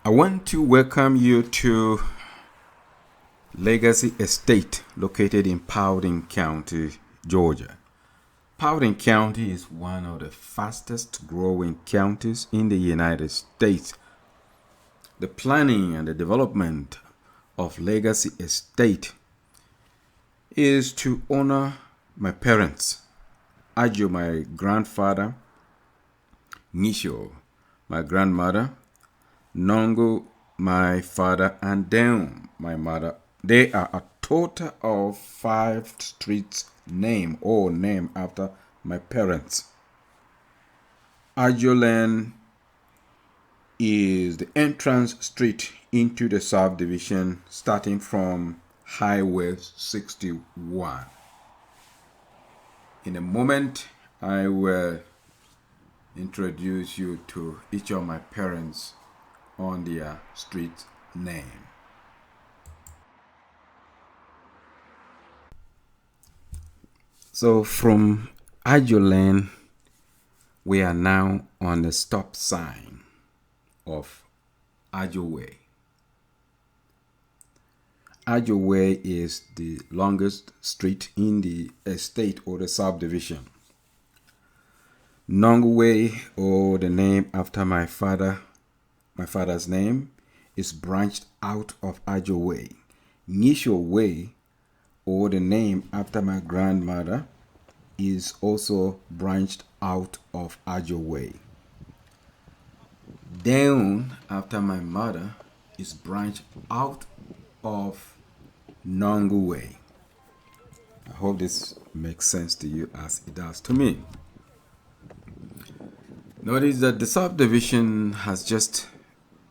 I want to welcome you to Legacy Estate located in Paulding County, Georgia. Paulding County is one of the fastest growing counties in the United States. The planning and the development of Legacy Estate is to honor my parents, Ajo, my grandfather, Nisho, my grandmother, Nongo, my father, and Deum, my mother. They are a total of 5 streets named after my parents. Ajo Lane is the entrance street into the subdivision starting from Highway 61. In a moment, I will introduce you to each of my parents on their street name. So from Ajo Lane, we are now on the stop sign of Ajo Way. Ajo Way is the longest street in the estate or the subdivision. Nong Way, or the name after my father's name, is branched out of Ajo Way. Nisho Way, or the name after my grandmother, is also branched out of Ajo Way. Deun, after my mother, is branched out of Nongo Way. I hope this makes sense to you as it does to me. Notice that the subdivision has just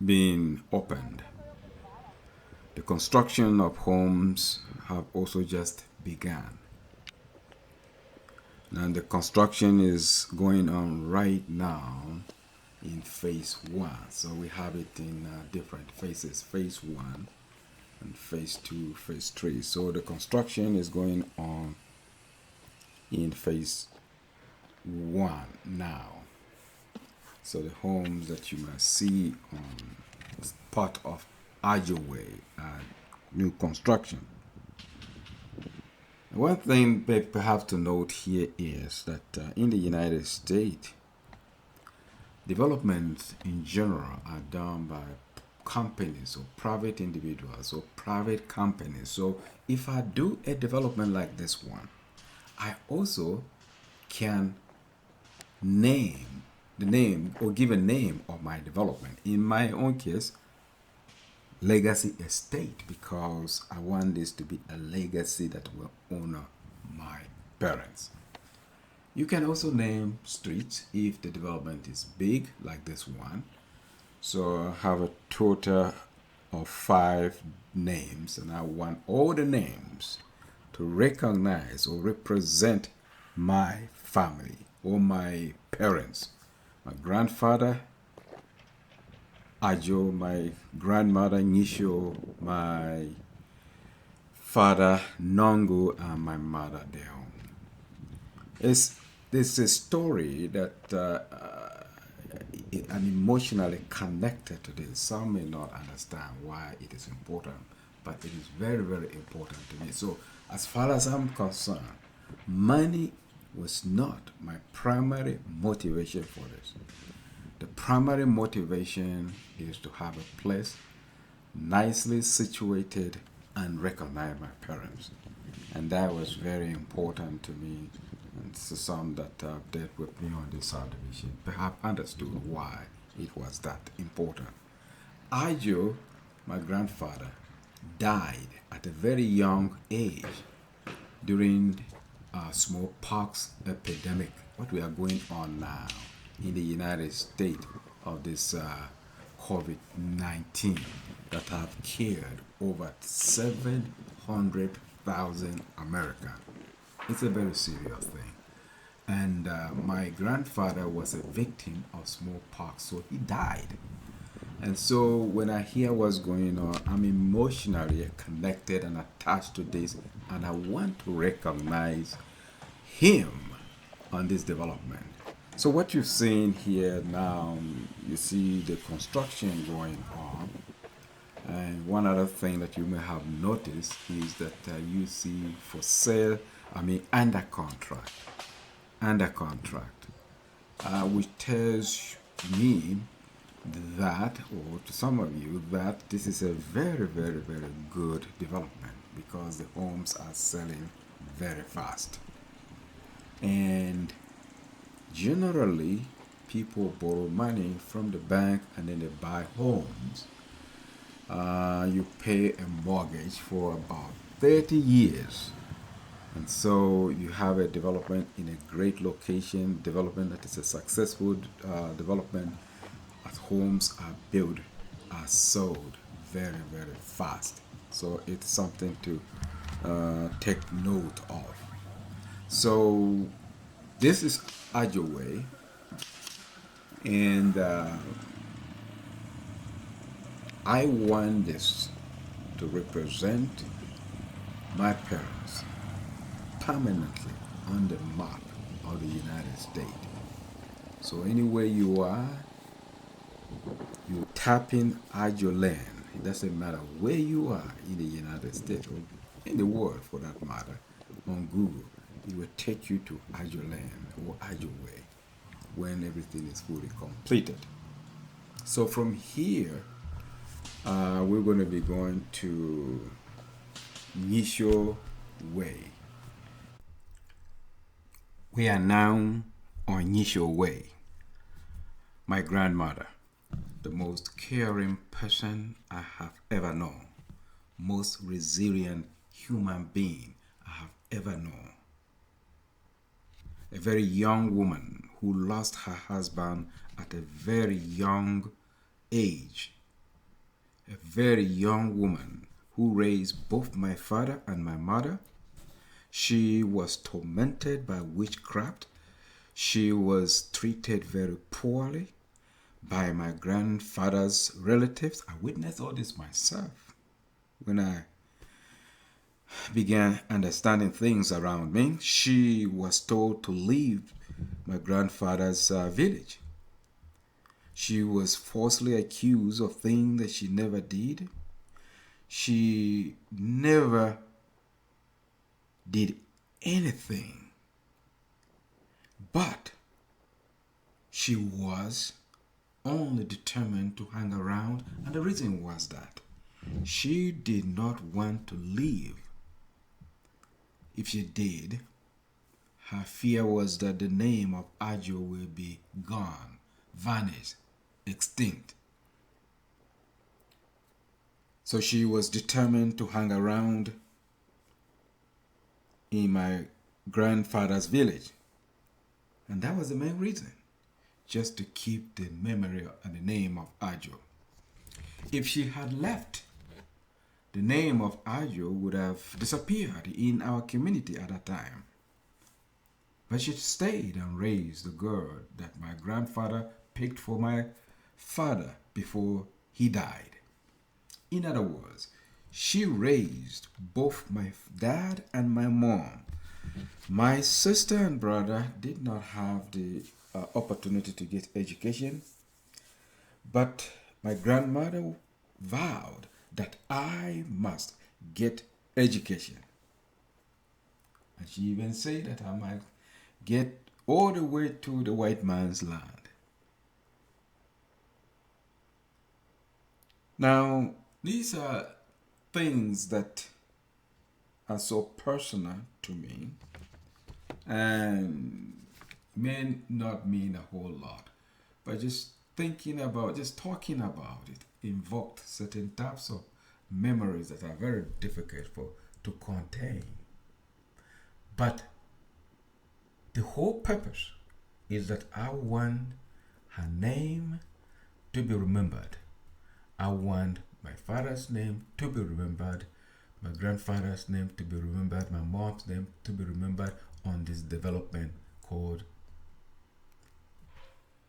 been opened. The construction of homes have also just begun. And the construction is going on right now in phase 1. So we have it in different phases, phase 1 and phase 2, phase 3. So the construction is going on in phase 1 now. So the homes that you might see on part of Ajo Way are new construction. One thing perhaps to note here is that in the United States, developments in general are done by companies or private individuals or private companies. So if I do a development like this one, I also can name the name or give a name of my development. In my own case, Legacy Estate, because I want this to be a legacy that will honor my parents. You can also name streets if the development is big, like this one. So I have a total of 5 names, and I want all the names to recognize or represent my family or my parents. My grandfather, Ajo, my grandmother, Nisho, my father, Nongo, and my mother, Deon. It's a story that I'm emotionally connected to this. Some may not understand why it is important, but it is very, very important to me. So as far as I'm concerned, money was not my primary motivation for this. The primary motivation is to have a place nicely situated and recognize my parents. And that was very important to me, and to some that dealt with me on this subdivision perhaps understood why it was that important. Ajo, my grandfather, died at a very young age during smallpox epidemic, what we are going on now in the United States of this COVID-19 that have killed over 700,000 Americans. It's a very serious thing. And my grandfather was a victim of smallpox, so he died. And so when I hear what's going on, I'm emotionally connected and attached to this, and I want to recognize him on this development. So what you've seen here now, you see the construction going on. And one other thing that you may have noticed is that you see for sale, under contract, which tells me that, or to some of you, that this is a very, very, very good development because the homes are selling very fast. And generally, people borrow money from the bank and then they buy homes. You pay a mortgage for about 30 years. And so you have a development in a great location, development that is a successful development as homes are built, are sold very, very fast. So it's something to take note of. So this is Ajo Way, and I want this to represent my parents permanently on the map of the United States. So anywhere you are, you tap in Ajo land. It doesn't matter where you are in the United States or in the world for that matter. On Google, it will take you to Ajo land or Ajo way when everything is fully completed. So from here, we're going to be going to Nisho Way. We are now on Nisho Way. My grandmother, the most caring person I have ever known, most resilient human being I have ever known. A very young woman who lost her husband at a very young age. A very young woman who raised both my father and my mother. She was tormented by witchcraft. She was treated very poorly by my grandfather's relatives. I witnessed all this myself when I began understanding things around me. She was told to leave my grandfather's village. She was falsely accused of things that she never did. She never did anything, but she was only determined to hang around, and the reason was that she did not want to leave. If she did, her fear was that the name of Ajo will be gone, vanished, extinct. So she was determined to hang around in my grandfather's village. And that was the main reason, just to keep the memory and the name of Ajo. If she had left, the name of Ajo would have disappeared in our community at that time. But she stayed and raised the girl that my grandfather picked for my father before he died. In other words, she raised both my dad and my mom. My sister and brother did not have the opportunity to get education, but my grandmother vowed that I must get education. And she even said that I might get all the way to the white man's land. Now, these are things that are so personal to me and may not mean a whole lot, but just thinking about, just talking about it invoked certain types of memories that are very difficult to contain. But the whole purpose is that I want her name to be remembered. I want my father's name to be remembered, my grandfather's name to be remembered, my mom's name to be remembered on this development called.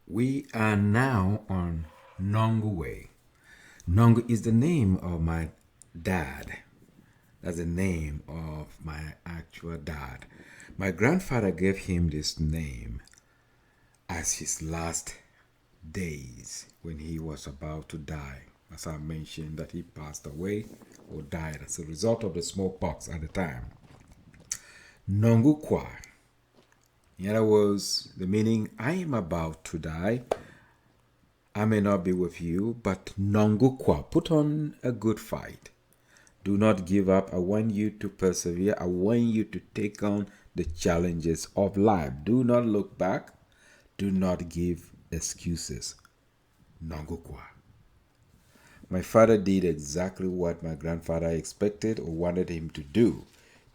We are now on Nongu Way. Nongu is the name of my dad. That's the name of my actual dad. My grandfather gave him this name as his last days when he was about to die. as I mentioned, that he passed away or died as a result of the smallpox at the time. Nongukwa, in other words, the meaning, I am about to die. I may not be with you, but Nongukwa, put on a good fight. Do not give up. I want you to persevere. I want you to take on the challenges of life. Do not look back. Do not give excuses. Nongukwa. My father did exactly what my grandfather expected or wanted him to do.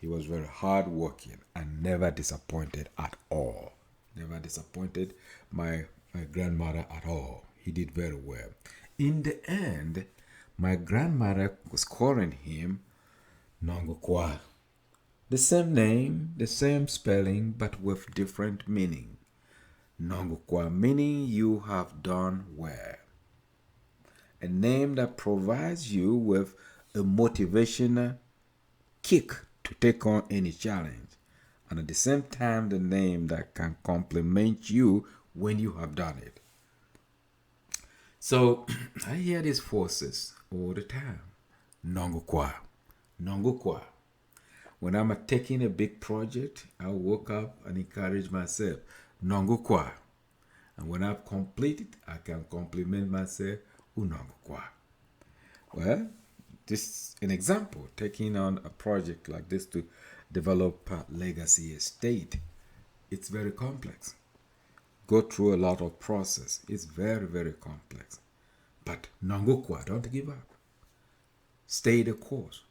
He was very hardworking and never disappointed at all. Never disappointed my grandmother at all. He did very well. In the end, my grandmother was calling him Nongukwa. The same name, the same spelling, but with different meaning. Nongukwa meaning you have done well. A name that provides you with a motivational kick to take on any challenge. And at the same time, the name that can compliment you when you have done it. So I hear these forces all the time. Nongukwa. Nongukwa. When I'm taking a big project, I wake up and encourage myself. Nongukwa. And when I've completed, I can compliment myself. Unongukwa. Well, this is an example. Taking on a project like this to develop a legacy estate. It's very complex. Go through a lot of process. It's very, very complex. But Nongukwa, don't give up. Stay the course.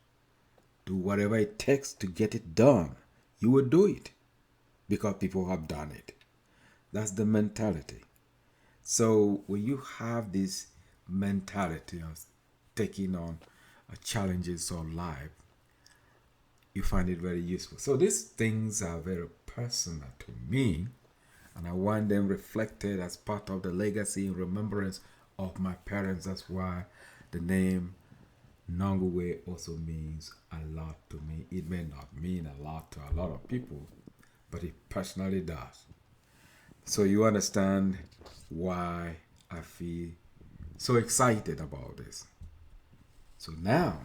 Do whatever it takes to get it done. You will do it because people have done it. That's the mentality. So when you have this mentality of taking on challenges of life, you find it very useful. So these things are very personal to me, and I want them reflected as part of the legacy and remembrance of my parents. That's why the name Nonguwe also means a lot to me. It may not mean a lot to a lot of people, but it personally does. So you understand why I feel so excited about this. So now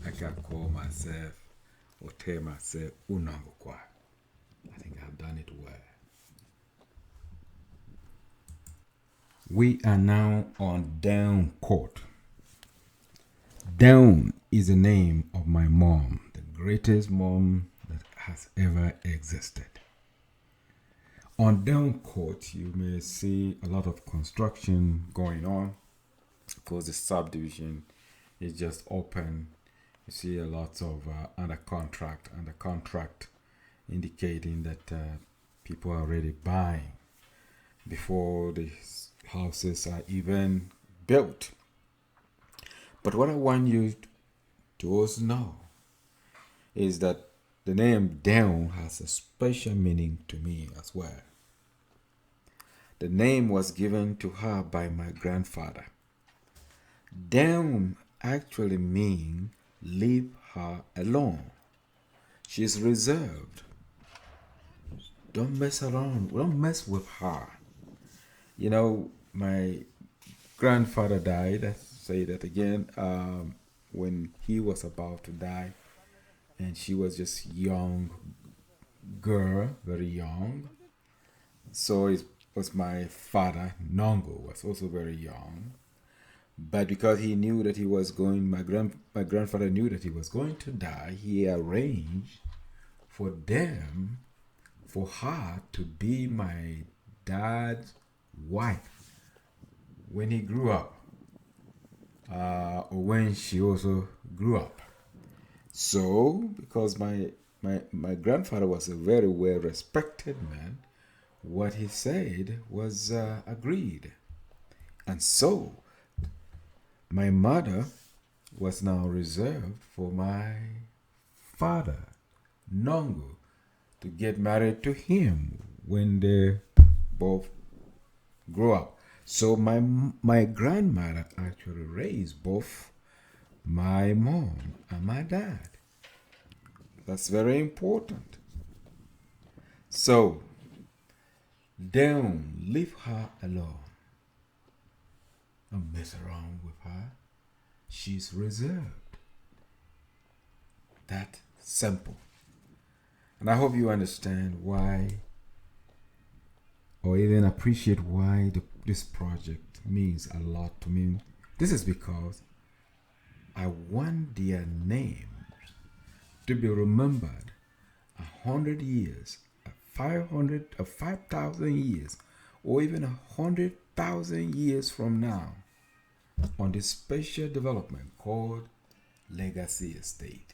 I can call myself or tell myself Unangukwa. I think I've done it well. We are now on Down Court. Down is the name of my mom, the greatest mom that has ever existed. On Down Court, you may see a lot of construction going on because the subdivision is just open. You see a lot of under contract, indicating that people are already buying before the houses are even built. But what I want you to also know is that the name Down has a special meaning to me as well. The name was given to her by my grandfather. Down actually means leave her alone. She's reserved. Don't mess around. Don't mess with her. You know, my grandfather died. I say that again. When he was about to die, and she was just young girl, very young. So it was my father, Nongo, was also very young. But because he knew that he was going, my grandfather knew that he was going to die, he arranged for her to be my dad's wife when he grew up, or when she also grew up. So, because my grandfather was a very well respected man, what he said was agreed. And so, my mother was now reserved for my father, Nongo, to get married to him when they both grow up. So my grandmother actually raised both my mom and my dad. That's very important. So, don't leave her alone. Don't mess around with her. She's reserved. That simple. And I hope you understand why, or even appreciate why this project means a lot to me. This is because I want their name to be remembered 100 years, 500, 5,000 years, or even 100,000 years from now on this special development called Legacy Estate.